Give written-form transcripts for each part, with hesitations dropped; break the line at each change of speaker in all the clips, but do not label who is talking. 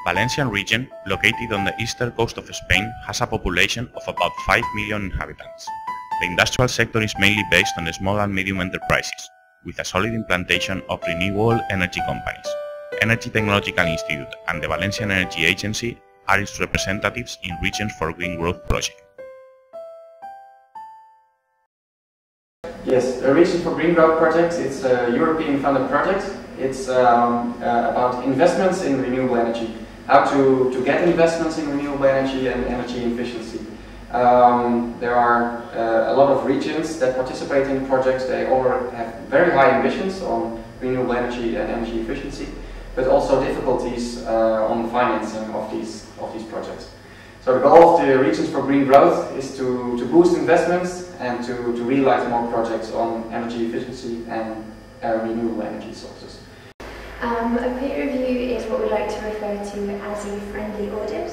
Valencian region, located on the eastern coast of Spain, has a population of about 5 million inhabitants. The industrial sector is mainly based on small and medium enterprises, with a solid implantation of renewable energy companies. Energy Technological Institute and the Valencian Energy Agency are its representatives in Regions4GreenGrowth project.
Yes, the Regions4GreenGrowth project, it's a European funded project. It's about investments in renewable energy. How to get investments in renewable energy and energy efficiency. There are a lot of regions that participate in projects. They all have very high ambitions on renewable energy and energy efficiency, but also difficulties on financing of these projects. So the goal of the Regions4GreenGrowth is to boost investments and to realize more projects on energy efficiency and renewable energy sources.
A peer review is what we like to refer to as a friendly audit.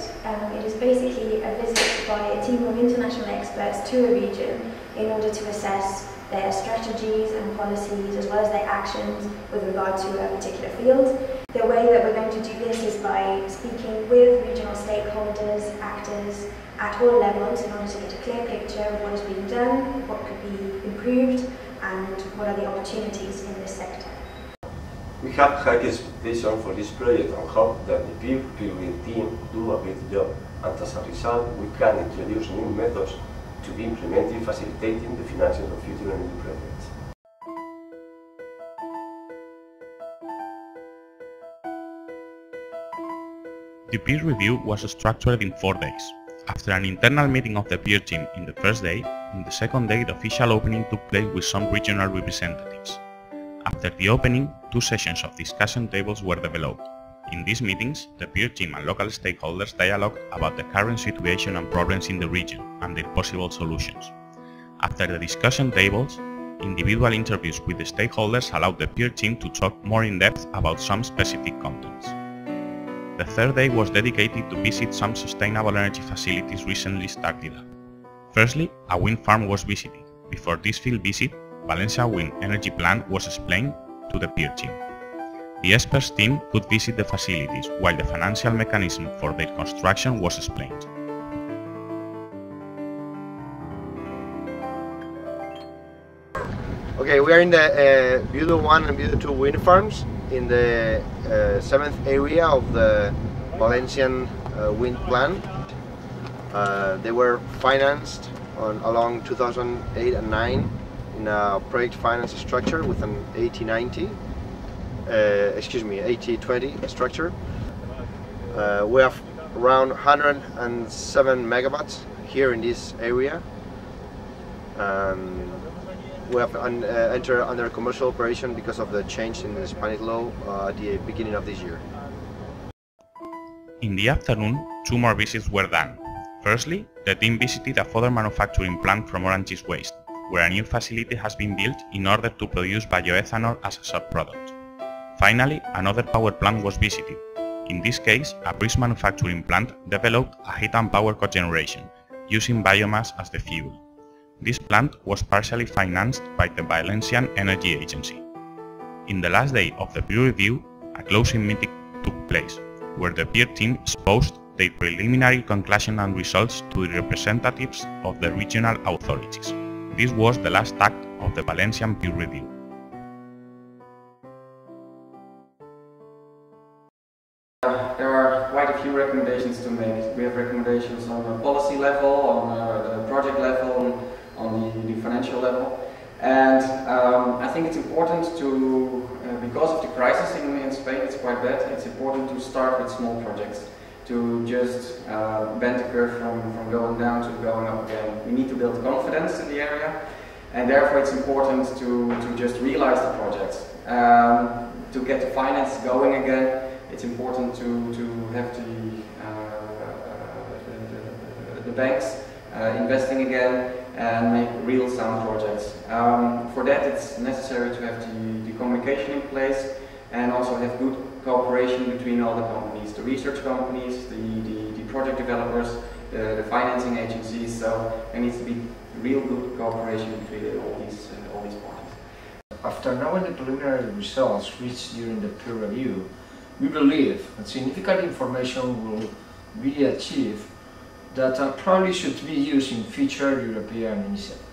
It is basically a visit by a team of international experts to a region in order to assess their strategies and policies as well as their actions with regard to a particular field. The way that we're going to do this is by speaking with regional stakeholders, actors at all levels in order to get a clear picture of what is being done, what could be improved and what are the opportunities in this sector.
We have high expectations for this project and hope that the peer review team do a great job, and as a result we can introduce new methods to be implemented facilitating the financing of future energy projects.
The peer review was structured in 4 days. After an internal meeting of the peer team in the first day, in the second day the official opening took place with some regional representatives. After the opening, 2 sessions of discussion tables were developed. In these meetings, the peer team and local stakeholders dialogued about the current situation and problems in the region and their possible solutions. After the discussion tables, individual interviews with the stakeholders allowed the peer team to talk more in depth about some specific contents. The third day was dedicated to visit some sustainable energy facilities recently started up. Firstly, a wind farm was visited. Before this field visit, Valencia Wind Energy Plant was explained to the peer team. The experts team could visit the facilities, while the financial mechanism for their construction was explained.
Okay, we are in the Builder 1 and Builder 2 wind farms in the 7th area of the Valencian wind plant. They were financed along 2008 and 9 in a project finance structure with an 80-20 structure. We have around 107 megawatts here in this area. We have entered under commercial operation because of the change in the Spanish law at the beginning of this year.
In the afternoon, 2 more visits were done. Firstly, the team visited a further manufacturing plant from orange waste, where a new facility has been built in order to produce bioethanol as a sub-product. Finally, another power plant was visited. In this case, a breeze manufacturing plant developed a heat and power cogeneration, using biomass as the fuel. This plant was partially financed by the Valencian Energy Agency. In the last day of the peer review, a closing meeting took place, where the peer team exposed their preliminary conclusion and results to the representatives of the regional authorities. This was the last act of the Valencian peer review.
There are quite a few recommendations to make. We have recommendations on the policy level, on the project level, on the financial level. And I think it's important to, because of the crisis in Spain, it's quite bad, it's important to start with small projects, to just bend the curve from going down to going up again. We need to build confidence in the area, and therefore it's important to just realize the projects. To get the finance going again, it's important to have the banks investing again and make real sound projects. For that it's necessary to have the communication in place and also have good cooperation between all the companies, the research companies, the project developers, the financing agencies. So there needs to be real good cooperation between all these parties.
After knowing the preliminary results reached during the peer review, we believe that significant information will be achieved that probably should be used in future European initiatives.